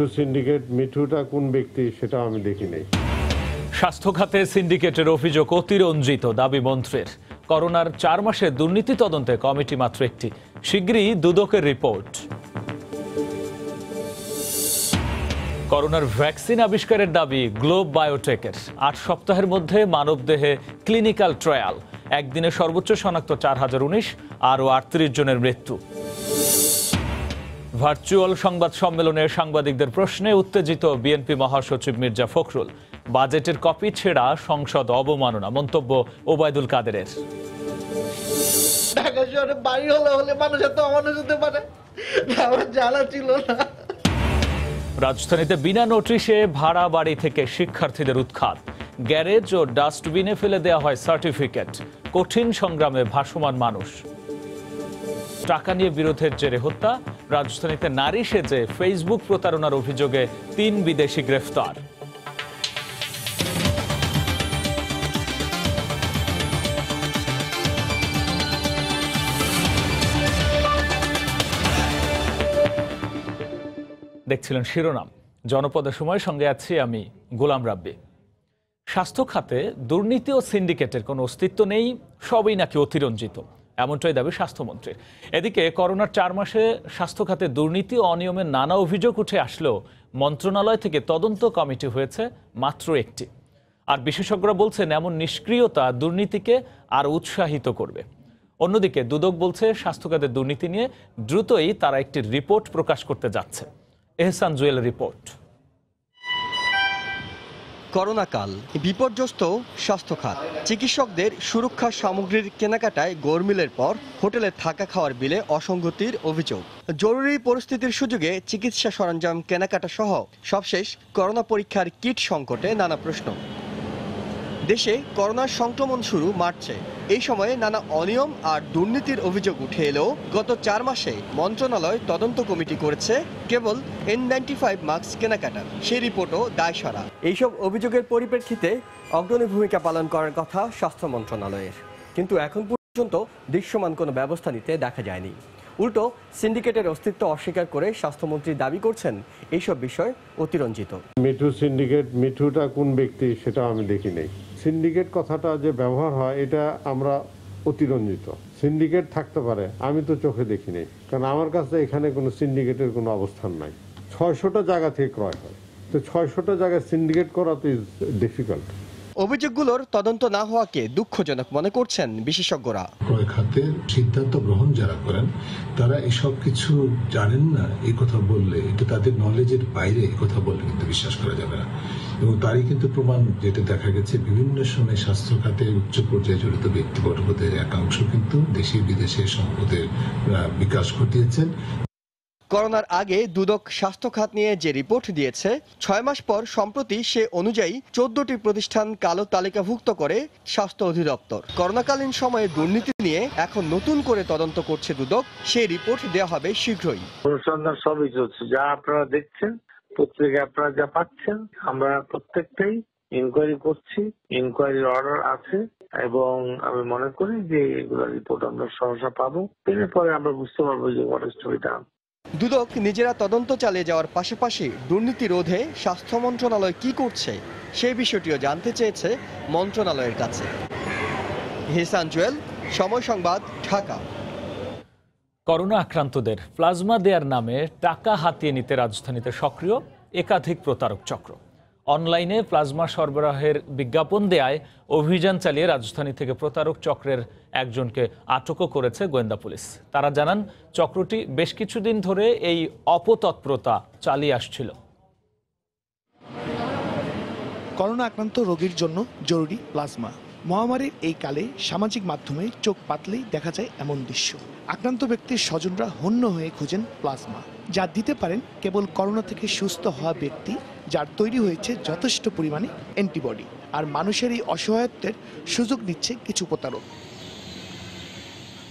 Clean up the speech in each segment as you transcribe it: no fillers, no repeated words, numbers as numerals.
Syndicate মিঠুটা কোন ব্যক্তি সেটা আমি দেখি নাই। স্বাস্থ্য খাতে সিন্ডিকেটের অভিযোগ অতিরঞ্জিত, দাবি মন্ত্রীর। করোনার 4 মাসের দুর্নীতি তদন্তে কমিটি মাত্র একটি, শিগগিরই দুদকের রিপোর্ট। করোনার ভ্যাকসিন আবিষ্কারের দাবি গ্লোব বায়োটেকের। 8 সপ্তাহের মধ্যে মানবদেহে ক্লিনিক্যাল ট্রায়াল। একদিনে সর্বোচ্চ শনাক্ত 4019, আরও 38 জনের মৃত্যু। ভার্চুয়াল সংবাদ সম্মেলনে সাংবাদিকদের প্রশ্নে উত্তেজিত বিএনপি মহাসচিব মির্জা ফখরুল। বাজেটের কপি ছেঁড়া সংসদ অবমাননা, মন্তব্য ওবায়দুল কাদেরের। ঢাকা শহরে বাড়ি হলে মানুষ এত অমানুষ হতে পারে, আমার জানা ছিল না। রাজধানীতে বিনা নোটিশে ভাড়া বাড়ি থেকে শিক্ষার্থীদের উৎখাত। গ্যারেজ ও ডাস্টবিনে ফেলে দেওয়া হয় সার্টিফিকেট। কঠিন সংগ্রামে ভাসমান মানুষ। টাকা নিয়ে বিরোধের জেরে হত্যা। রাজধানীতে নারী সেজে ফেসবুক প্রতারণার অভিযোগে 3 বিদেশি গ্রেফতার। দেখছিলেন শিরোনাম। জনপদের সময় সঙ্গে আছি আমি গোলাম রাব্বি। স্বাস্থ্য খাতে দুর্নীতি ও সিন্ডিকেটের কোনো অস্তিত্ব নেই, সবই নাকি অতিরঞ্জিত, এমনটাই দাবি স্বাস্থ্যমন্ত্রীর। এদিকে করোনার 4 মাসে স্বাস্থ্য খাতে দুর্নীতি ও অনিয়মের নানা অভিযোগ উঠে আসলেও মন্ত্রণালয় থেকে তদন্ত কমিটি হয়েছে মাত্র একটি। আর বিশেষজ্ঞরা বলছেন এমন নিষ্ক্রিয়তা দুর্নীতিকে আর উৎসাহিত করবে। অন্যদিকে দুদক বলছে স্বাস্থ্য খাতে দুর্নীতি নিয়ে দ্রুতই তারা একটি রিপোর্ট প্রকাশ করতে যাচ্ছে। এহসান জুয়েল রিপোর্ট। করোনাকাল, বিপর্যস্ত স্বাস্থ্য খাত। চিকিৎসকদের সুরক্ষা সামগ্রীর কেনাকাটায় গোলমিলের পর হোটেলে থাকা খাওয়ার বিলে অসঙ্গতির অভিযোগ। জরুরি পরিস্থিতির সুযোগে চিকিৎসা সরঞ্জাম কেনাকাটা সহ সবশেষ করোনা পরীক্ষার কিট সংকটে নানা প্রশ্ন। দেশে করোনার সংক্রমণ শুরু মার্চে। এই সময়ে নানা অনিয়ম আর দুর্নীতির অভিযোগ উঠে এলেও গত 4 মাসে মন্ত্রণালয় তদন্ত কমিটি করেছে কেবল N95 মাস্ক কেনাকাটা। সেই রিপোর্টও দায়সারা। এইসব অভিযোগের পরিপ্রেক্ষিতে অগ্রণী ভূমিকা পালন করার কথা স্বাস্থ্য মন্ত্রণালয়ের, কিন্তু এখন পর্যন্ত দৃশ্যমান কোনো ব্যবস্থা নিতে দেখা যায়নি। উল্টো সিন্ডিকেটের অস্তিত্ব অস্বীকার করে স্বাস্থ্যমন্ত্রী দাবি করছেন এইসব বিষয় অতিরঞ্জিত। মিঠু সিন্ডিকেট মিঠুটা কোন ব্যক্তি সেটা আমি দেখি নাই। সিন্ডিকেট কথাটা যে ব্যবহার হয় এটা আমরা অতিরঞ্জিত। সিন্ডিকেট থাকতে পারে, আমি তো চোখে দেখি নাই, কারণ আমার কাছে এখানে কোনো সিন্ডিকেটের কোনো অবস্থান নাই। 600টা জায়গা থেকে ক্রয় হয়, তো 600টা জায়গায় সিন্ডিকেট করা তো ইজ ডিফিকাল্ট। অভিযোগগুলোর তদন্ত না হওয়াকে দুঃখজনক মনে করছেন বিশেষজ্ঞরা। ক্রয় খাতের সিদ্ধান্ত গ্রহণ যারা করেন তারা এসব কিছু জানেন না, এই কথা বললে, এটা তাদের নলেজের বাইরে এই কথা বললে কিন্তু বিশ্বাস করা যাবে না। এবং তারই কিন্তু প্রমাণ যেটা দেখা গেছে, বিভিন্ন সময় স্বাস্থ্য খাতে উচ্চ পর্যায়ে জড়িত ব্যক্তিবর্গদের একাংশ কিন্তু দেশে বিদেশে সম্পদের বিকাশ ঘটিয়েছেন। করোনার আগে দুদক স্বাস্থ্য খাত নিয়ে যে রিপোর্ট দিয়েছে, 6 মাস পর সম্প্রতি সে অনুযায়ী 14টি প্রতিষ্ঠান কালো তালিকাভুক্ত করে স্বাস্থ্য অধিদপ্তর। করোনাকালীন সময়ে দুর্নীতি নিয়ে এখন নতুন করে তদন্ত করছে দুদক। সেই রিপোর্ট দেওয়া হবে শীঘ্রই। অনুসন্ধান সবই চলছে, যা আপনারা দেখছেন পত্রিকায় আপনারা যা পাচ্ছেন, আমরা প্রত্যেকটাই ইনকোয়ারি করছি, ইনকোয়ারির অর্ডার আছে এবং আমি মনে করি যে এগুলো রিপোর্ট আমরা সহসা পাবো। এরপরে আমরা বুঝতে পারবো যে what is to be done. দুদক নিজেরা তদন্ত চালিয়ে যাওয়ার পাশাপাশি দুর্নীতি রোধে স্বাস্থ্য মন্ত্রণালয় কি করছে সেই বিষয়টিও জানতে চেয়েছে মন্ত্রণালয়ের কাছে। এহসান জুয়েল, সময় সংবাদ, ঢাকা। করোনা আক্রান্তদের প্লাজমা দেওয়ার নামে টাকা হাতিয়ে নিতে রাজধানীতে সক্রিয় একাধিক প্রতারক চক্র। অনলাইনে প্লাজমা সরবরাহের বিজ্ঞাপন দেয়ায় অভিযান চালিয়ে রাজধানী থেকে প্রতারক চক্রের একজনকে আটকও করেছে গোয়েন্দা পুলিশ। তারা জানান চক্রটি বেশ কিছুদিন ধরে এই অপতৎপরতা চালিয়ে আসছিল। করোনা আক্রান্ত রোগীর জন্য জরুরি প্লাজমা। মহামারীর এই কালে সামাজিক মাধ্যমে চোখ পাতলেই দেখা যায় এমন দৃশ্য। আক্রান্ত ব্যক্তির স্বজনরা হন্য হয়ে খোঁজেন প্লাজমা, যা দিতে পারেন কেবল করোনা থেকে সুস্থ হওয়া ব্যক্তি যার তৈরি হয়েছে যথেষ্ট পরিমাণে অ্যান্টিবডি। আর মানুষের এই অসহায়ত্বের সুযোগ নিচ্ছে কিছু প্রতারক।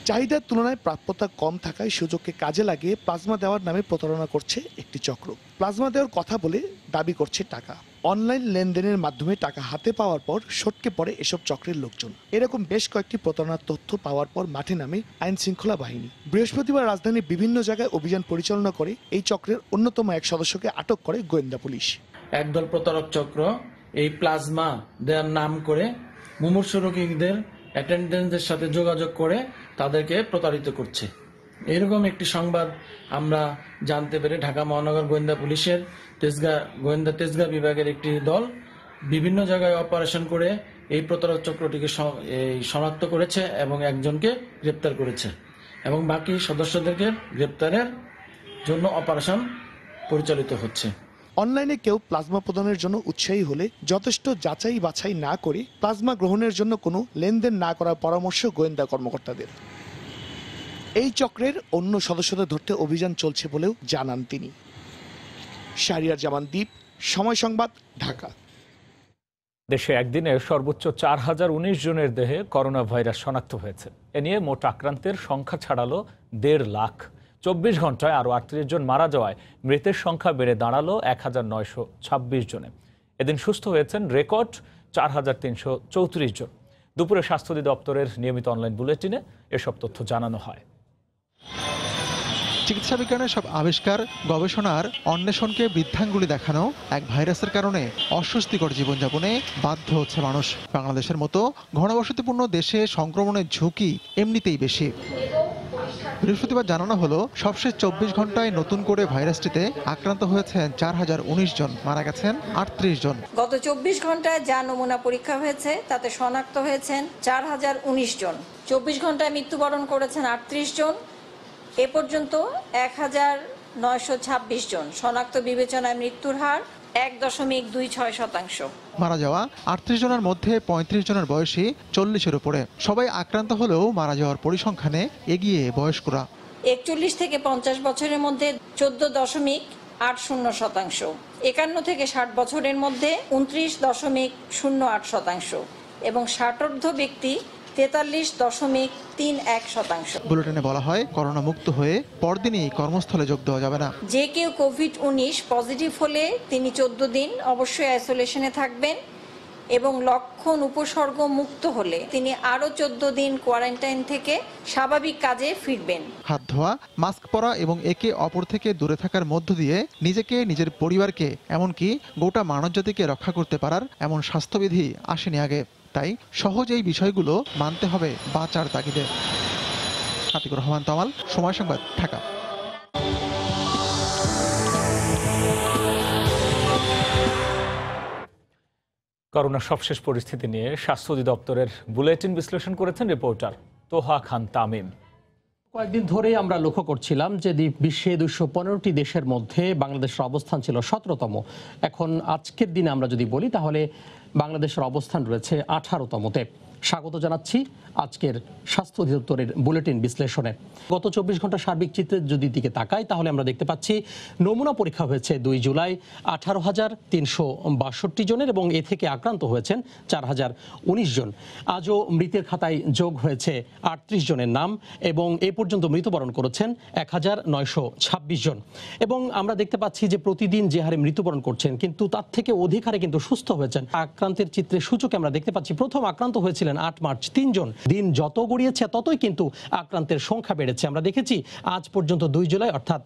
চাহিদার তুলনায় প্রাপ্যতা কম থাকায় সুযোগকে কাজে লাগিয়ে প্লাজমা দেওয়ার নামে প্রতারণা করছে একটি চক্র। প্লাজমা দেওয়ার কথা বলে দাবি করছে টাকা। অনলাইন লেনদেনের মাধ্যমে টাকা হাতে পাওয়ার পর সটকে পড়ে এসব চক্রের লোকজন। এরকম বেশ কয়েকটি প্রতারণার তথ্য পাওয়ার পর মাঠে নামে আইন শৃঙ্খলা বাহিনী। বৃহস্পতিবার রাজধানীর বিভিন্ন জায়গায় অভিযান পরিচালনা করে এই চক্রের অন্যতম এক সদস্যকে আটক করে গোয়েন্দা পুলিশ। একদল প্রতারক চক্র এই প্লাজমা দেওয়ার নাম করে মুমূর্ষু রোগীদের অ্যাটেন্ডেন্টদের সাথে যোগাযোগ করে তাদেরকে প্রতারিত করছে। এরকম একটি সংবাদ আমরা জানতে পেরে ঢাকা মহানগর গোয়েন্দা পুলিশের তেজগাঁ বিভাগের একটি দল বিভিন্ন জায়গায় অপারেশন করে এই প্রতারক চক্রটিকে শনাক্ত করেছে এবং একজনকে গ্রেপ্তার করেছে এবং বাকি সদস্যদেরকে গ্রেপ্তারের জন্য অপারেশন পরিচালিত হচ্ছে। অনলাইনে কেউ প্লাজমা প্রদানের জন্য উৎসাহী হলে যথেষ্ট যাচাই বাছাই না করে প্লাজমা গ্রহণের জন্য কোনো লেনদেন না করার পরামর্শ গোয়েন্দা কর্মকর্তাদের। এই চক্রের অন্য সদস্যদের ধরতে অভিযান চলছে বলেও জানান তিনি। শাহরিয়ার জামান দ্বীপ, সময় সংবাদ, ঢাকা। দেশে একদিনে সর্বোচ্চ 4019 জনের দেহে করোনা ভাইরাস শনাক্ত হয়েছে। এ নিয়ে মোট আক্রান্তের সংখ্যা ছাড়ালো 1.5 লাখ। 24 ঘন্টায় আরও 38 জন মারা যাওয়ায় মৃতের সংখ্যা বেড়ে দাঁড়ালো 1926 জনে। এদিন সুস্থ হয়েছেন রেকর্ড 4334 জন। দুপুরে স্বাস্থ্য অধিদপ্তরের নিয়মিত অনলাইন বুলেটিনে এসব তথ্য জানানো হয়। চিকিৎসা বিজ্ঞানের সব আবিষ্কার, গবেষণার অন্বেষণকে বৃদ্ধাঙ্গুলি দেখানো এক ভাইরাসের কারণে অস্বস্তিকর জীবনযাপনে বাধ্য হচ্ছে মানুষ। বাংলাদেশের মতো ঘনবসতিপূর্ণ দেশে সংক্রমণের ঝুঁকি এমনিতেই বেশি। বৃহস্পতিবার জানানো হলো সবশেষ 24 ঘন্টায় নতুন করে ভাইরাসটিতে আক্রান্ত হয়েছেন 4019 জন, মারা গেছেন 38 জন। গত 24 ঘন্টায় যা নমুনা পরীক্ষা হয়েছে তাতে শনাক্ত হয়েছেন 4019 জন। 24 ঘন্টায় মৃত্যুবরণ করেছেন 38 জন। এ পর্যন্ত 1926 জন। শনাক্ত বিবেচনায় মৃত্যুর হার 1.26%। মারা যাওয়া 38 জনের মধ্যে 35 জনের বয়সী 40-এর উপরে। সবাই আক্রান্ত হলেও মারা যাওয়ার পরিসংখ্যানে এগিয়ে বয়স্করা। 41 থেকে 50 বছরের মধ্যে 14.80%। 51 থেকে 60 বছরের মধ্যে 29.08% এবং 60ঊর্ধ্ব ব্যক্তি 43.31%। বুলেটিনে বলা হয়, করোনা মুক্ত হয়ে পরদিনই কর্মস্থলে যোগ দেওয়া যাবে না। যে কেউ কোভিড-19 পজিটিভ হলে তিনি 14 দিন অবশ্যই আইসোলেশনে থাকবেন এবং লক্ষণ উপসর্গ মুক্ত হলে তিনি আরও 14 দিন কোয়ারেন্টাইন থেকে স্বাভাবিক কাজে ফিরবেন। হাত ধোয়া, মাস্ক পরা এবং একে অপর থেকে দূরে থাকার মধ্য দিয়ে নিজেকে, নিজের পরিবারকে, এমনকি গোটা মানবজাতিকে রক্ষা করতে পারার এমন স্বাস্থ্যবিধি আসেনি আগে। তাই সহজ এই বিষয়গুলো মানতে হবে বাঁচার তাগিদে। আতিকুর রহমান তমাল, সময় সংবাদ, ঢাকা। করোনার সবশেষ পরিস্থিতি নিয়ে স্বাস্থ্য অধিদপ্তরের বুলেটিন বিশ্লেষণ করেছেন রিপোর্টার তোহা খান তামিম। কয়েকদিন ধরেই আমরা লক্ষ্য করছিলাম যে বিশ্বে 215টি দেশের মধ্যে বাংলাদেশের অবস্থান ছিল 17তম। এখন আজকের দিনে আমরা যদি বলি তাহলে বাংলাদেশের অবস্থান রয়েছে 18তমতে। স্বাগত জানাচ্ছি আজকের স্বাস্থ্য অধিদপ্তরের বুলেটিন বিশ্লেষণে। গত 24 ঘন্টা সার্বিক চিত্রের যদি দিকে তাকাই তাহলে আমরা দেখতে পাচ্ছি নমুনা পরীক্ষা হয়েছে 2 জুলাই 18,362 জনের এবং এ থেকে আক্রান্ত হয়েছেন 4019 জন। আজও মৃতের খাতায় যোগ হয়েছে 38 জনের নাম এবং এ পর্যন্ত মৃত্যুবরণ করেছেন 1926 জন। এবং আমরা দেখতে পাচ্ছি যে প্রতিদিন যে হারে মৃত্যুবরণ করছেন কিন্তু তার থেকে অধিক হারে কিন্তু সুস্থ হয়েছেন। আক্রান্তের চিত্রের সূচকে আমরা দেখতে পাচ্ছি প্রথম আক্রান্ত হয়েছিলেন 8 মার্চ 3 জন। দিন যত গড়িয়েছে ততই কিন্তু আক্রান্তের সংখ্যা বেড়েছে। আমরা দেখেছি আজ পর্যন্ত 2 জুলাই অর্থাৎ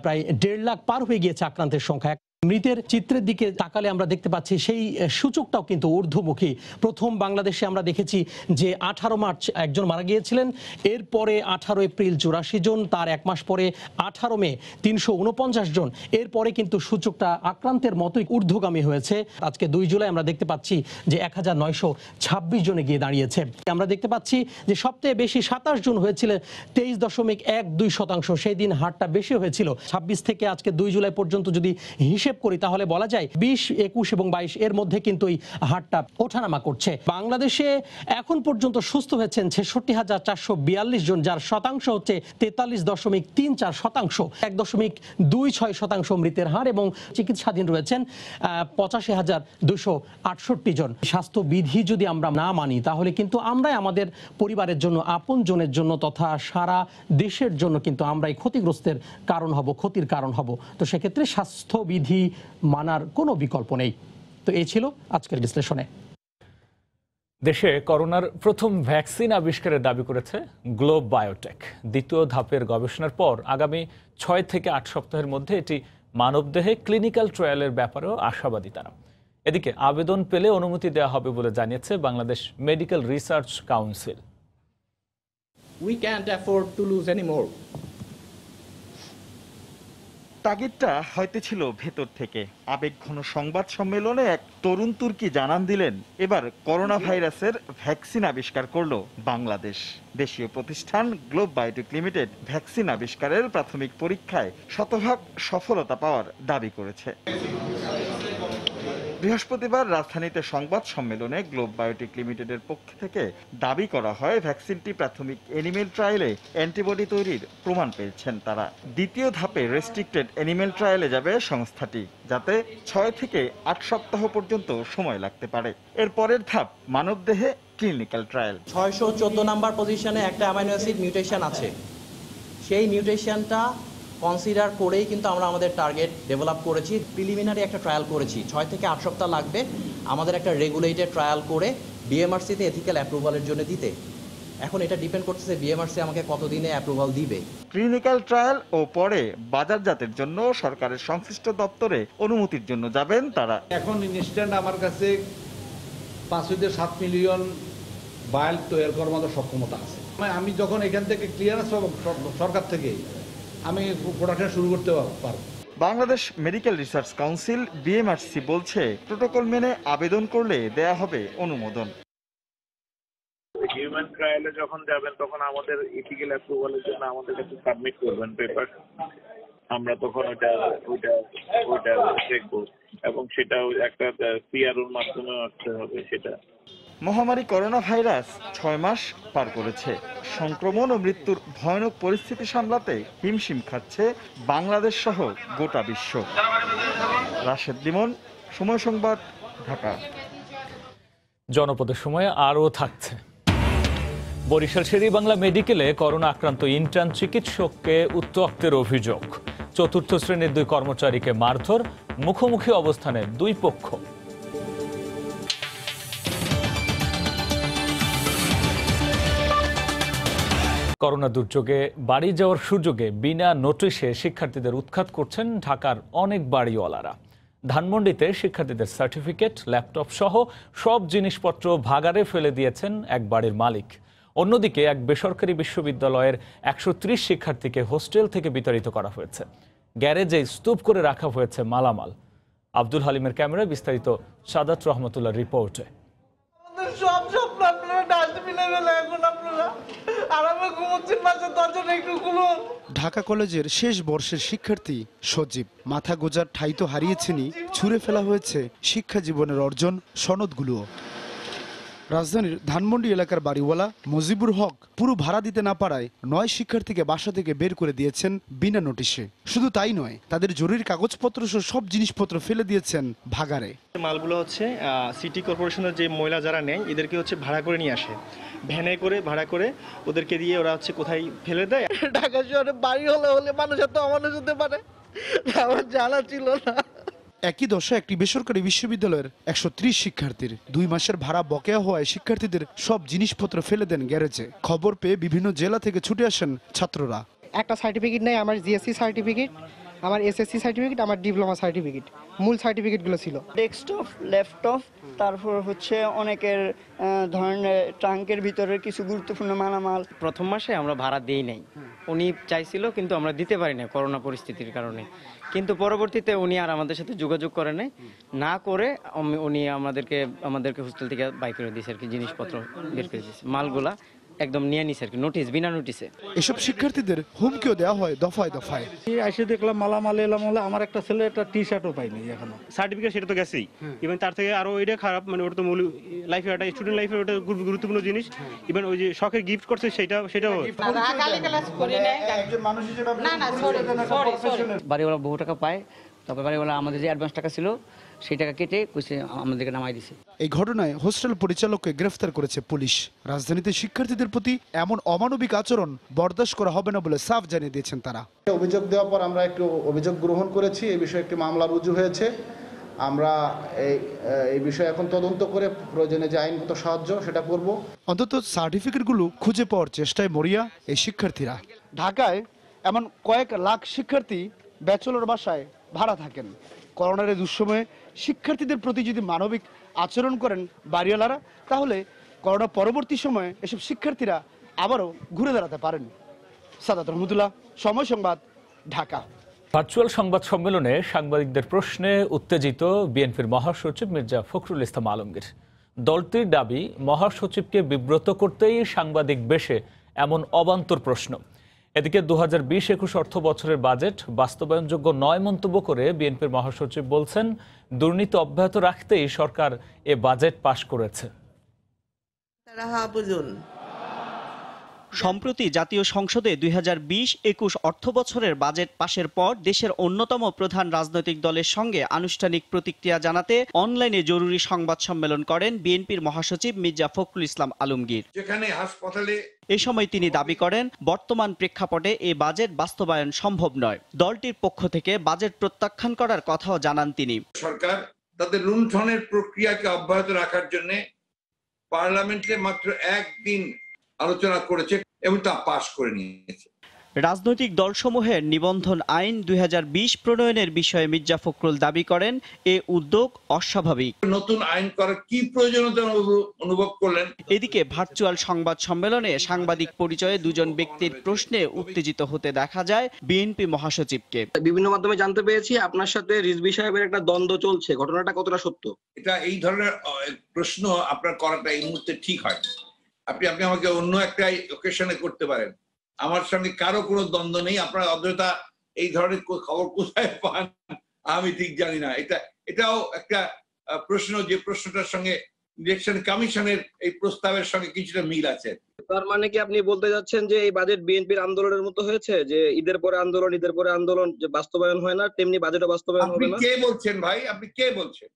প্রায় 1.5 লাখ পার হয়ে গিয়েছে আক্রান্তের সংখ্যা। মৃতের চিত্রের দিকে তাকালে আমরা দেখতে পাচ্ছি সেই সূচকটাও কিন্তু ঊর্ধ্বমুখী। প্রথম বাংলাদেশে আমরা দেখেছি যে 18 মার্চ একজন মারা গিয়েছিলেন, এরপরে 18 এপ্রিল 84 জন, তার এক মাস পরে 18 মে 349 জন। এরপরে কিন্তু সূচকটা আক্রান্তের মতোই ঊর্ধ্বগামী হয়েছে। আজকে 2 জুলাই আমরা দেখতে পাচ্ছি যে 1926 জনে গিয়ে দাঁড়িয়েছে। আমরা দেখতে পাচ্ছি যে সবচেয়ে বেশি 27 জন হয়েছিলেন 23.12%। সেই দিন হারটা বেশি হয়েছিল। 26 থেকে আজকে 2 জুলাই পর্যন্ত যদি হিসেব হিসেব করি তাহলে বলা যায় 20, 21 এবং 22 এর মধ্যে কিন্তু এই হারটা ওঠানামা করছে। বাংলাদেশে এখন পর্যন্ত সুস্থ হয়েছেন 66,442 জন, যার শতাংশ হচ্ছে 43.34%, 1.26% মৃতের হার, এবং চিকিৎসাধীন রয়েছেন 85,268 জন। স্বাস্থ্যবিধি যদি আমরা না মানি তাহলে কিন্তু আমরাই আমাদের পরিবারের জন্য, আপনজনের জন্য তথা সারা দেশের জন্য কিন্তু আমরাই ক্ষতিগ্রস্তের কারণ হব, ক্ষতির কারণ হব। তো সেক্ষেত্রে স্বাস্থ্যবিধি মানার কোনো বিকল্প নেই। তো এই ছিল আজকের বিশ্লেষণে। দেশে করোনার প্রথম ভ্যাকসিন আবিষ্কারের দাবি করেছে গ্লোব বায়োটেক। দ্বিতীয় ধাপের গবেষণার পর আগামী 6 থেকে 8 সপ্তাহের মধ্যে এটি মানবদেহে ক্লিনিক্যাল ট্রায়ালের ব্যাপারেও আশাবাদী তারা। এদিকে আবেদন পেলে অনুমতি দেওয়া হবে বলে জানিয়েছে Bangladesh medical research council. We can't afford to lose any more. তাগিদটা হয়তো ছিল ভেতর থেকে। আবেগঘন সংবাদ সম্মেলনে এক তরুণ তুর্কি জানান দিলেন, এবার করোনা ভাইরাসের ভ্যাকসিন আবিষ্কার করলো বাংলাদেশ। দেশীয় প্রতিষ্ঠান গ্লোব বায়োটেক লিমিটেড ভ্যাকসিন আবিষ্কারের প্রাথমিক পরীক্ষায় 100% সফলতা পাওয়ার দাবি করেছে। বৃহস্পতিবার রাজধানীতে সংবাদ সম্মেলনে গ্লোব বায়োটেক লিমিটেডের পক্ষ থেকে দাবি করা হয়, ভ্যাকসিনটি প্রাথমিক এনিমেল ট্রায়ালে অ্যান্টিবডি তৈরির প্রমাণ পেয়েছেন তারা। দ্বিতীয় ধাপে রেস্ট্রিক্টেড এনিমেল ট্রায়ালে যাবে সংস্থাটি, যাতে 6 থেকে 8 সপ্তাহ পর্যন্ত সময় লাগতে পারে। এর পরের ধাপ মানবদেহে ক্লিনিক্যাল ট্রায়াল। 614 নাম্বার পজিশনে একটা অ্যামাইনো অ্যাসিড মিউটেশন আছে, সেই মিউটেশনটা কনসিডার করেই কিন্তু আমরা আমাদের টার্গেট ডেভেলপ করেছি। প্রিলিমিনারি একটা ট্রায়াল করেছি, 6 থেকে 8 সপ্তাহ লাগবে আমাদের একটা রেগুলেটেড ট্রায়াল করে বিএমআরসিতে এথিক্যাল অ্যাপ্রুভালের জন্য দিতে। এখন এটা ডিপেন্ড করতেছে বিএমআরসি আমাকে কতদিনে অ্যাপ্রুভাল দিবে। ক্লিনিক্যাল ট্রায়াল ও পরে বাজারজাতের জন্য সরকারের সংশ্লিষ্ট দপ্তরে অনুমতির জন্য যাবেন তারা। এখন ইনস্ট্যান্ট আমার কাছে 5 থেকে 7 মিলিয়ন ভায়াল তৈরি করার মতো সক্ষমতা আছে। আমি যখন এখান থেকে ক্লিয়ারেন্স পাবো সরকার থেকে, আমি প্রোডাকশন শুরু করতে পারবো। Bangladesh medical research council BMRC বলছে, প্রোটোকল মেনে আবেদন করলে দেয়া হবে অনুমোদন। হিউম্যান ট্রায়ালে যখন যাবেন তখন আমাদের এথিক্যাল অ্যাপ্রুভালের জন্য আমাদের কাছে সাবমিট করবেন পেপার। আমরা তখন ওইটা দেখবো এবং সেটাও একটা সিআরওর মাধ্যমে আসতে হবে। সেটা মহামারী করোনা ভাইরাস 6 মাস পার করেছে। সংক্রমণ ও মৃত্যুর ভয়ানক পরিস্থিতি সামলাতে হিমশিম খাচ্ছে বাংলাদেশ সহ গোটা বিশ্ব। রাশেদ লিমন, সময় সংবাদ, ঢাকা। জনপদের সময় আরও থাকছে। বরিশাল শের-ই-বাংলা মেডিকেলে করোনা আক্রান্ত ইন্টার্ন চিকিৎসককে উত্ত্যক্তের অভিযোগ। 4র্থ শ্রেণীর 2 কর্মচারীকে মারধর, মুখোমুখি অবস্থানে 2 পক্ষ। করোনা দুর্যোগে বাড়ি যাওয়ার সুযোগে বিনা নোটিশে শিক্ষার্থীদের উৎখাত করছেন ঢাকার অনেক বাড়িওয়ালারা। ধানমন্ডিতে শিক্ষার্থীদের সার্টিফিকেট, ল্যাপটপ সহ সব জিনিসপত্র ভাগাড়ে ফেলে দিয়েছেন এক বাড়ির মালিক। অন্যদিকে এক বেসরকারি বিশ্ববিদ্যালয়ের 130 শিক্ষার্থীকে হোস্টেল থেকে বিতাড়িত করা হয়েছে। গ্যারেজে স্তূপ করে রাখা হয়েছে মালামাল। আব্দুল হালিমের ক্যামেরায় বিস্তারিত সাদাত রহমতুল্লাহ রিপোর্টে। সব স্বপ্ন আপনারা ডাস্টবিনে ফেলে এখন আপনারা আরামে ঘুমোচ্ছেন, মাঝে দরজাটা একটু খুলুন। ঢাকা কলেজের শেষ বর্ষের শিক্ষার্থী সজীব মাথা গোজার ঠাই তো হারিয়েছেনই, ছুঁড়ে ফেলা হয়েছে শিক্ষা জীবনের অর্জন সনদগুলোও। রাজধানীর ধানমন্ডি এলাকার বাড়িওয়ালা মজিবুর হক পুরো ভাড়া দিতে না পারায় 9 শিক্ষার্থীকে বাসা থেকে বের করে দিয়েছেন বিনা নোটিশে। শুধু তাই নয়, তাদের জরুরি কাগজপত্র সহ সব জিনিসপত্র ফেলে দিয়েছেন ভাগাড়ে। মালগুলো হচ্ছে সিটি কর্পোরেশনের যে মহিলা যারা নেয় এদেরকে হচ্ছে ভাড়া করে নিয়ে আসে, ভ্যানে করে ভাড়া করে ওদেরকে দিয়ে ওরা হচ্ছে কোথায় ফেলে দেয়। ঢাকা শহরে বাড়ি হলে মানুষ এত অমানুষ হতে পারে, আমার জানা ছিল না। একই দশা একটি বেসরকারি বিশ্ববিদ্যালয়ের 130 শিক্ষার্থীর 2 মাসের ভাড়া বকেয়া হওয়ায় শিক্ষার্থীদের সব জিনিসপত্র ফেলে দেন গ্যারেজে। খবর পেয়ে বিভিন্ন জেলা থেকে ছুটে আসেন ছাত্ররা। একটা সার্টিফিকেট নেই, আমার জিএসসি সার্টিফিকেট, আমার এসএসসি সার্টিফিকেট, আমার ডিপ্লোমা সার্টিফিকেট, মূল সার্টিফিকেটগুলো ছিল। ডেস্কটপ, ল্যাপটপ, তারপর হচ্ছে অনেকের ধরনের ট্রাঙ্কের ভিতরে কিছু গুরুত্বপূর্ণ মালামাল। প্রথম মাসে আমরা ভাড়া দেই নাই, উনি চাইছিল কিন্তু আমরা দিতে পারি না করোনা পরিস্থিতির কারণে। কিন্তু পরবর্তীতে উনি আর আমাদের সাথে যোগাযোগ করে না করে উনি আমাদেরকে হোস্টেল থেকে বাই করে দিয়েছে আর কি, জিনিসপত্র বের করে দিয়েছে, মালগুলা একদম নিয়ে নিছে আর কি, নোটিশ, বিনা নোটিশে। এসব শিক্ষার্থীদের হুমকিও দেওয়া হয় দফায় দফায়। এসে দেখলাম মালামাল এলাম, আমার একটা ছেলে একটা টি শার্টও পাইনি এখনো। সার্টিফিকেট সেটা তো গেছেই, ইভেন তার থেকে আরো এটা খারাপ, মানে ওটা তো মূল লাইফে একটা স্টুডেন্ট লাইফে ওটা খুব গুরুত্বপূর্ণ জিনিস। ইভেন ওই যে শখের গিফট করছে সেটাও বাড়িওয়ালা বহু টাকা পায়, তারপর বাড়িওয়ালা আমাদের যে অ্যাডভান্স টাকা ছিল সেই টাকা কেটে আমাদেরকে নামাই দিছে। এই ঘটনায় হোস্টেল পরিচালককে গ্রেফতার করেছে পুলিশ। রাজধানীতে শিক্ষার্থীদের প্রতি এমন অমানবিক আচরণ বরদাস্ত করা হবে না বলে সাফ জানিয়ে দিয়েছেন তারা। অভিযোগ দেওয়ার পর আমরা একটু অভিযোগ গ্রহণ করেছি, এই বিষয়ে একটি মামলা রুজু হয়েছে। আমরা এই বিষয়ে এখন তদন্ত করে প্রয়োজনে যে আইনগত সাহায্য সেটা করব। অন্তত সার্টিফিকেটগুলো খুঁজে পাওয়ার চেষ্টায় মরিয়া এই শিক্ষার্থীরা। ঢাকায় এমন কয়েক লাখ শিক্ষার্থী ব্যাচেলর বাসায় ভাড়া থাকেন। করোনার এই দুঃসময়ে শিক্ষার্থীদের প্রতি যদি মানবিক আচরণ করেন বাড়িওয়ালারা, তাহলে করোনা পরবর্তী সময়ে এসব শিক্ষার্থীরা আবারও ঘুরে দাঁড়াতে পারেন। সাদাত রহমতুল্লাহ, সময় সংবাদ, ঢাকা। ভার্চুয়াল সংবাদ সম্মেলনে সাংবাদিকদের প্রশ্নে উত্তেজিত বিএনপির মহাসচিব মির্জা ফখরুল ইসলাম আলমগীর। দলটির দাবি, মহাসচিবকে বিব্রত করতেই সাংবাদিক বেশে এমন অবান্তর প্রশ্ন। এদিকে 2020-21 অর্থ বছরের বাজেট বাস্তবায়নযোগ্য নয় মন্তব্য করে বিএনপির মহাসচিব বলছেন, দুর্নীতি অব্যাহত রাখতেই সরকার এ বাজেট পাশ করেছে। সম্প্রতি জাতীয় সংসদে 2020-21 অর্থ বছরের বাজেট পাশের পর দেশের অন্যতম প্রধান রাজনৈতিক দলের সঙ্গে আনুষ্ঠানিক প্রতিক্রিয়া জানাতে অনলাইনে জরুরি সংবাদ সম্মেলন করেন বিএনপির মহাসচিব মির্জা ফখরুল ইসলাম আলমগীর। যেখানে হাসপাতালে এ সময় তিনি দাবি করেন, বর্তমান প্রেক্ষাপটে এ বাজেট বাস্তবায়ন সম্ভব নয়। দলটির পক্ষ থেকে বাজেট প্রত্যাখ্যান করার কথাও জানান তিনি। সরকার তাদের লুণ্ঠনের প্রক্রিয়াকে অব্যাহত রাখার জন্য পার্লামেন্টে মাত্র একদিন আলোচনা করেছে এবং তা পাশ করে নিয়েছে। রাজনৈতিক দলসমূহের নিবন্ধন আইন 2020 প্রণয়নের বিষয়ে মির্জা ফখরুল দাবি করেন, এ উদ্যোগ অস্বাভাবিক। নতুন আইন করার কি প্রয়োজনীয়তা অনুভব করলেন। এদিকে ভার্চুয়াল সংবাদ সম্মেলনে সাংবাদিক পরিচয়ে দুজন ব্যক্তির প্রশ্নে উত্তেজিত হতে দেখা যায় বিএনপি মহাসচিবকে। বিভিন্ন মাধ্যমে জানতে পেরেছি আপনার সাথে রিজভী সাহেবের একটা দ্বন্দ্ব চলছে, ঘটনাটা কতটা সত্য? এটা এই ধরনের প্রশ্ন আপনার করাটা এই মুহূর্তে ঠিক হয়। আপনি আমাকে অন্য একটা ওকেশনে করতে পারেন। আমার সঙ্গে কারো কোনো দ্বন্দ্ব নেই। আপনার অদ্ভুততা এই ধরনের খবর কোথায় পান আমি ঠিক জানি না। এটাও একটা প্রশ্ন, যে প্রশ্নটার সঙ্গে ইলেকশন কমিশনের এই প্রস্তাবের সঙ্গে কিছুটা মিল আছে। তার মানে কি আপনি বলতে যাচ্ছেন যে এই বাজেট বিএনপির আন্দোলনের মতো হয়েছে, যে ঈদের পরে আন্দোলন যে বাস্তবায়ন হয় না, তেমনি বাজেটও বাস্তবায়ন হবে না? আপনি কে বলছেন ভাই? আপনি কে বলছেন?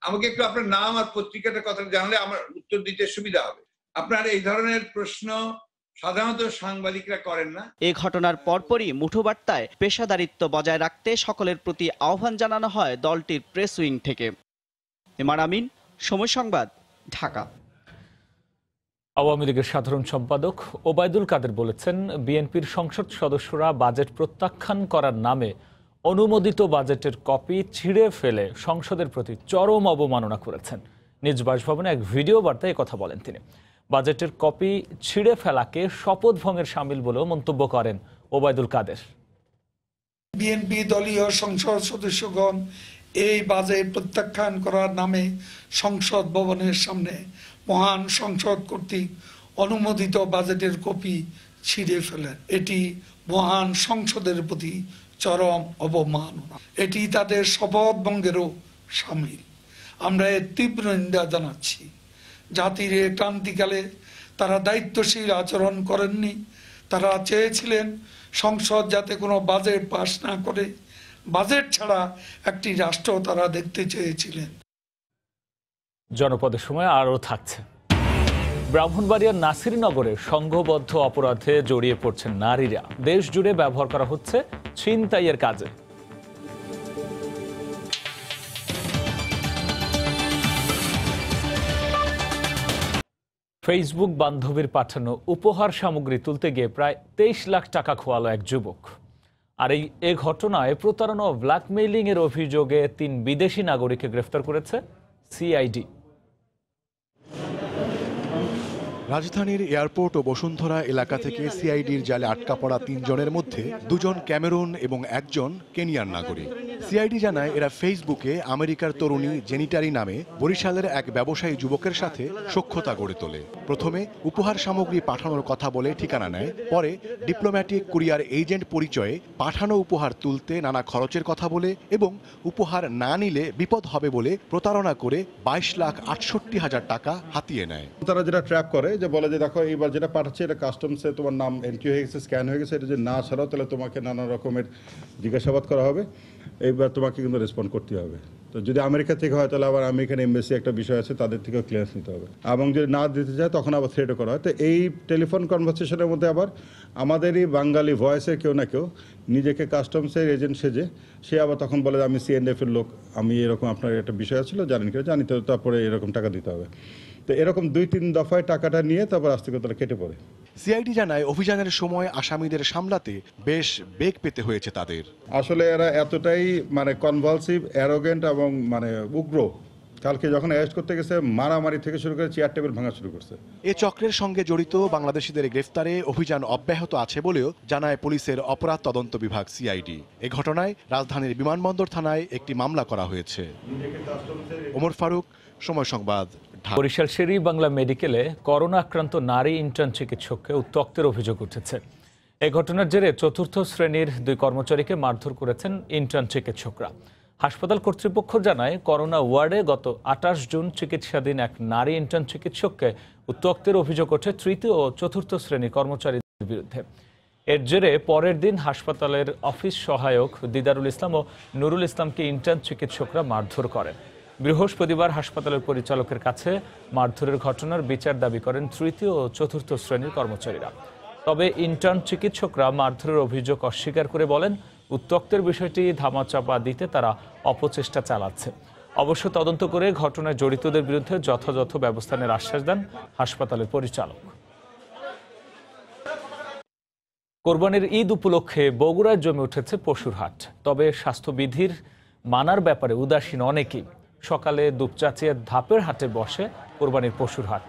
আমাকে একটু আপনার নাম আর পত্রিকাটার কথা জানলে আমার উত্তর দিতে সুবিধা হবে। আপনার এই ধরনের প্রশ্ন সাধারণত সাংবাদিকরা করেন না। এই ঘটনার পরপরই মুঠোবার্তায় পেশাদারিত্ব বজায় রাখতে সকলের প্রতি আহ্বান জানানো হয় দলটির প্রেস উইং থেকে। এমআর আমিন, সময় সংবাদ, ঢাকা। আওয়ামী লীগের সাধারণ সম্পাদক ওবায়দুল কাদের বলেছেন, বিএনপির সংসদ সদস্যরা বাজেট প্রত্যাখ্যান করার নামে অনুমোদিত বাজেটের কপি ছিঁড়ে ফেলে সংসদের প্রতি চরম অবমাননা করেছেন। নিজ বাসভবনে এক ভিডিও বার্তায় কথা বলেন তিনি। বাজেটের কপি ছিঁড়ে ফেলাকে শপথ ভঙ্গের শামিল বলেও মন্তব্য করেন ওবায়দুল কাদের। বিএনপি দলীয় সংসদ সদস্যগণ এই বাজেট প্রত্যাখ্যান করার নামে সংসদ ভবনের সামনে মহান সংসদ কর্তৃক অনুমোদিত বাজেটের কপি ছিঁড়ে ফেলেন। এটি মহান সংসদের প্রতি চরম অবমাননা। এটি তাদের শপথ ভঙ্গেরও শামিল। আমরা এর তীব্র নিন্দা জানাচ্ছি। জাতির এই ক্রান্তিকালে তারা দায়িত্বশীল আচরণ করেননি। তারা চেয়েছিলেন সংসদ যাতে কোনো বাজেট পাস না করে, বাজেট ছাড়া একটি রাষ্ট্র তারা দেখতে চেয়েছিলেন। জনপদের সময় আরও থাকছে। ব্রাহ্মণবাড়িয়ার নাসিরনগরে সংঘবদ্ধ অপরাধে জড়িয়ে পড়ছেন নারীরা। দেশ জুড়ে ব্যবহার করা হচ্ছে ছিনতাইয়ের কাজে। ফেসবুক বান্ধবীর পাঠানো উপহার সামগ্রী তুলতে গিয়ে প্রায় 23 লাখ টাকা খোয়ালো এক যুবক। আর এই ঘটনায় প্রতারণা ও ব্ল্যাকমেইলিং এর অভিযোগে 3 বিদেশি নাগরিককে গ্রেফতার করেছে সিআইডি। রাজধানীর এয়ারপোর্ট ও বসুন্ধরা এলাকা থেকে সিআইডির জালে আটকা পড়া 3 জনের মধ্যে 2 জন ক্যামেরুন এবং 1 জন কেনিয়ার নাগরিক। সিআইডি জানায় এরা ফেসবুকে আমেরিকার তরুণী জেনিটারি নামে বরিশালের এক ব্যবসায়ী যুবকের সাথে সখ্যতা গড়ে তোলে। প্রথমে উপহার সামগ্রী পাঠানোর কথা বলে ঠিকানা নেয়, পরে ডিপ্লোম্যাটিক কুরিয়ার এজেন্ট পরিচয়ে পাঠানো উপহার তুলতে নানা খরচের কথা বলে এবং উপহার না নিলে বিপদ হবে বলে প্রতারণা করে 22,68,000 টাকা হাতিয়ে নেয়। তারা যেটা ট্র্যাপ করে যে বলে যে দেখো এইবার যেটা পাঠাচ্ছে এটা কাস্টমসে তোমার নাম এন্ট্রি হয়ে গেছে, স্ক্যান হয়ে গেছে, এটা যদি না ছাড়াও তাহলে তোমাকে নানা রকমের জিজ্ঞাসাবাদ করা হবে, এইবার তোমাকে কিন্তু রেসপন্ড করতে হবে। তো যদি আমেরিকা থেকে হয় তাহলে আবার আমেরিকান এমবেসি একটা বিষয় আছে, তাদের থেকেও ক্লিয়ারেন্স নিতে হবে, এবং যদি না দিতে চায় তখন আবার থ্রেটও করা হয়। তো এই টেলিফোন কনভারসেশনের মধ্যে আবার আমাদেরই বাঙালি ভয়েসের কেউ না কেউ নিজেকে কাস্টমসের এজেন্ট সেজে সে আবার তখন বলে আমি সিএনএফ এর লোক, আমি এরকম আপনার একটা বিষয় ছিল জানেন কি, জানি, তো তারপরে এরকম টাকা দিতে হবে। তো এরকম 2-3 দফায় টাকাটা নিয়ে তারপর আস্তে করে তারা কেটে পড়ে। সিআইডি জানায় অভিযানের সময় আসামিদের সামলাতে বেশ বেগ পেতে হয়েছে তাদের। আসলে এরা এতটাই মানে কনভালসিভ, অ্যারোগেন্ট এবং মানে উগ্র, কালকে যখন অ্যারেস্ট করতে গেছে মারামারি থেকে শুরু করে চেয়ার টেবিল ভাঙা শুরু করছে। এ চক্রের সঙ্গে জড়িত বাংলাদেশিদের গ্রেফতারে অভিযান অব্যাহত আছে বলেও জানায় পুলিশের অপরাধ তদন্ত বিভাগ সিআইডি। এ ঘটনায় রাজধানীর বিমানবন্দর থানায় একটি মামলা করা হয়েছে। ওমর ফারুক, সময় সংবাদ। বরিশাল শের-ই বাংলা মেডিকেলে করোনা আক্রান্ত নারী ইন্টার্ন চিকিৎসককে উত্ত্যক্তের অভিযোগ উঠেছে। এই ঘটনার জেরে 4র্থ শ্রেণীর 2 কর্মচারীকে মারধর করেছেন ইন্টার্ন চিকিৎসকরা। হাসপাতাল কর্তৃপক্ষ জানায় করোনা ওয়ার্ডে গত 28 জুন চিকিৎসাধীন এক নারী ইন্টার্ন চিকিৎসককে উত্ত্যক্তের অভিযোগ ওঠে 3য় ও 4র্থ শ্রেণীর কর্মচারীদের বিরুদ্ধে। এর জেরে পরের দিন হাসপাতালের অফিস সহায়ক দিদারুল ইসলাম ও নুরুল ইসলামকে ইন্টার্ন চিকিৎসকরা মারধর করেন। বৃহস্পতিবার হাসপাতালের পরিচালকের কাছে মারধরের ঘটনার বিচার দাবি করেন 3য় ও 4র্থ শ্রেণীর কর্মচারীরা। তবে ইন্টার্ন চিকিৎসকরা মারধরের অভিযোগ অস্বীকার করে বলেন উত্ত্যক্তের বিষয়টি ধামাচাপা দিতে তারা অপচেষ্টা চালাচ্ছে। অবশ্য তদন্ত করে ঘটনায় জড়িতদের বিরুদ্ধে যথাযথ ব্যবস্থা নেওয়ার আশ্বাস দেন হাসপাতালের পরিচালক। কোরবানির ঈদ উপলক্ষে বগুড়ায় জমে উঠেছে পশুর হাট। তবে স্বাস্থ্যবিধির মানার ব্যাপারে উদাসীন অনেকেই। সকালে দুপচাচিয়া ধাপের হাটে বসে কোরবানির পশুর হাট।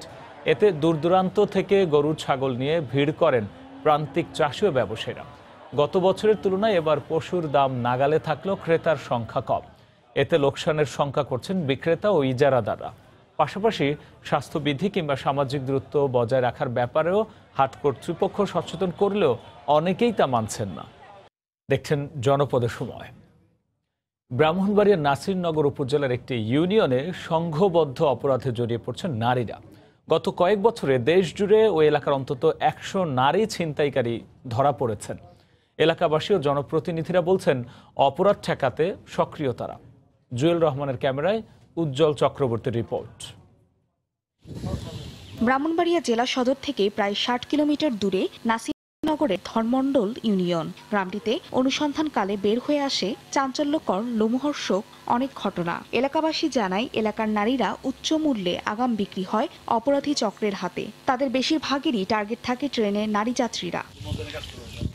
এতে দূর দূরান্ত থেকে গরু ছাগল নিয়ে ভিড় করেন প্রান্তিক চাষি ও ব্যবসায়ীরা। গত বছরের তুলনায় এবার পশুর দাম নাগালে থাকলেও ক্রেতার সংখ্যা কম। এতে লোকসানের সংখ্যা করছেন বিক্রেতা ও ইজারাদাররা। পাশাপাশি স্বাস্থ্যবিধি কিংবা সামাজিক দূরত্ব বজায় রাখার ব্যাপারেও হাট কর্তৃপক্ষ সচেতন করলেও অনেকেই তা মানছেন না। দেখছেন জনপদের সময়। ব্রাহ্মণবাড়িয়ার নাসিরনগর উপজেলার একটি ইউনিয়নে সংঘবদ্ধ অপরাধে জড়িয়ে পড়ছেন নারীরা। গত কয়েক বছরে দেশ জুড়ে ওই এলাকার অন্তত 100 নারী ছিনতাইকারী ধরা পড়েছেন। এলাকাবাসী ও জনপ্রতিনিধিরা বলছেন অপরাধ ঠেকাতে সক্রিয় তারা। জুয়েল রহমানের ক্যামেরায় উজ্জ্বল চক্রবর্তীর রিপোর্ট। ব্রাহ্মণবাড়িয়া জেলা সদর থেকে প্রায় 60 কিলোমিটার দূরে নাসিরনগরের ধর্মমণ্ডল ইউনিয়ন গ্রামটিতে অনুসন্ধানকালে বের হয়ে আসে চাঞ্চল্যকর লোমহর্ষক অনেক ঘটনা। এলাকাবাসী জানায় এলাকার নারীরা উচ্চ মূল্যে আগাম বিক্রি হয় অপরাধী চক্রের হাতে। তাদের বেশিরভাগেরই টার্গেট থাকে ট্রেনে নারী যাত্রীরা।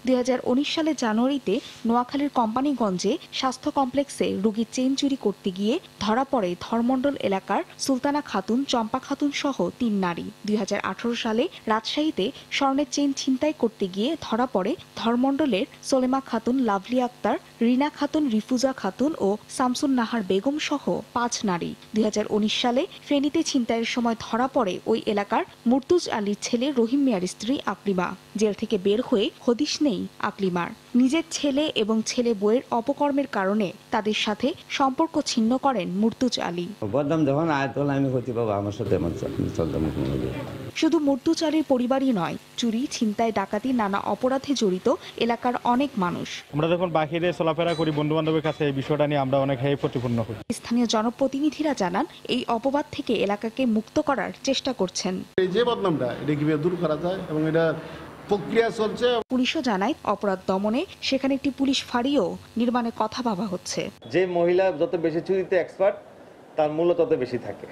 2019 সালের জানুয়ারিতে নোয়াখালীর কোম্পানিগঞ্জে স্বাস্থ্য কমপ্লেক্সে রোগীর চেইন চুরি করতে গিয়ে ধরা পড়ে ধর্মমণ্ডল এলাকার সুলতানা খাতুন, চম্পা খাতুন সহ 3 নারী। 2018 সালে রাজশাহীতে স্বর্ণের চেইন ছিনতাই করতে গিয়ে ধরা পড়ে ধর্মমণ্ডলের সোলেমা খাতুন, লাভলি আক্তার, রিনা খাতুন, রিফুজা খাতুন ও শামসুন নাহার বেগম সহ 5 নারী। 2019 সালে ফেনীতে ছিনতাইয়ের সময় ধরা পড়ে ওই এলাকার মুর্তুজ আলীর ছেলে রহিম মিয়ার স্ত্রী আকলিমা। জেল থেকে বের হয়ে হদিশ নেই আকলিমার। নিজের ছেলে এবং ছেলে বউয়ের অপকর্মের কারণে তাদের সাথে সম্পর্ক ছিন্ন করেন মুর্তুজ আলী। বদনাম যখন আয়াতল আমি হতে পাবো আমার সাথে শুধু মুর্তুজ আলীর পরিবারই নয়, চুরি, ছিনতাই, ডাকাতি, নানা অপরাধে জড়িত এলাকার অনেক মানুষ। আমরা যখন বাহিরে চলাফেরা করি বন্ধু বান্ধবের কাছে এই বিষয়টা নিয়ে আমরা অনেক প্রতিপন্ন হই। স্থানীয় জনপ্রতিনিধিরা জানান এই অপবাদ থেকে এলাকাকে মুক্ত করার চেষ্টা করছেন। এই যে বদনামটা এটা কিভাবে দূর করা যায় এবং এটা প্রক্রিয়া চলছে। পুলিশও জানায় অপরাধ দমনে সেখানে একটি পুলিশ ফাঁড়িও নির্মাণে কথা ভাবা হচ্ছে। যে মহিলা যত বেশি চুরিতে এক্সপার্ট তার মূল্য তত বেশি থাকে।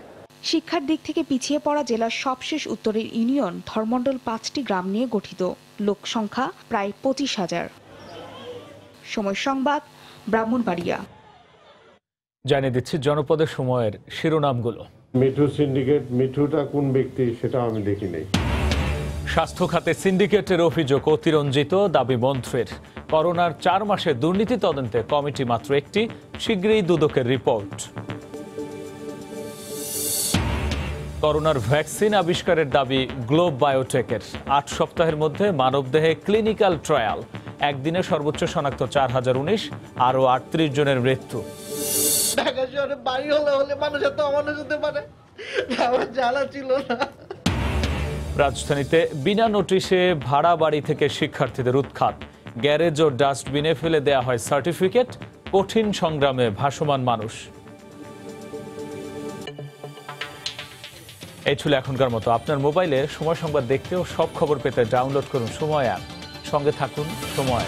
শিক্ষার দিক থেকে পিছিয়ে পড়া জেলার সবশেষ উত্তরের ইউনিয়ন ধর্মমণ্ডল 5টি গ্রাম নিয়ে গঠিত। লোক সংখ্যা প্রায় 25,000। সময় সংবাদ, ব্রাহ্মণবাড়িয়া। জানিয়ে দিচ্ছি জনপদের সময়ের শিরোনামগুলো। মিঠু সিন্ডিকেট, মিঠুটা কোন ব্যক্তি সেটা আমি দেখি নাই। স্বাস্থ্য খাতে সিন্ডিকেটের অভিযোগ অতিরঞ্জিত, দাবি মন্ত্রীর। করোনার 4 মাসে দুর্নীতি তদন্তে কমিটি মাত্র একটি, শীঘ্রই দুদকের রিপোর্ট। করোনার ভ্যাকসিন আবিষ্কারের দাবি গ্লোব বায়োটেকের। 8 সপ্তাহের মধ্যে মানবদেহে ক্লিনিক্যাল ট্রায়াল। একদিনে সর্বোচ্চ শনাক্ত 4019, আরও 38 জনের মৃত্যু। ঢাকা শহরে বাড়ি হলে মানুষ এত অমানুষ হতে পারে, আমার জানা ছিল না। রাজধানীতে বিনা নোটিশে ভাড়া বাড়ি থেকে শিক্ষার্থীদের উৎখাত। গ্যারেজ ও ডাস্টবিনে ফেলে দেয়া হয় সার্টিফিকেট। কঠিন সংগ্রামে ভাসমান মানুষ। এই ছিল এখনকার মতো। আপনার মোবাইলে সময় সংবাদ দেখতে ও সব খবর পেতে ডাউনলোড করুন সময় অ্যাপ। সঙ্গে থাকুন সময়।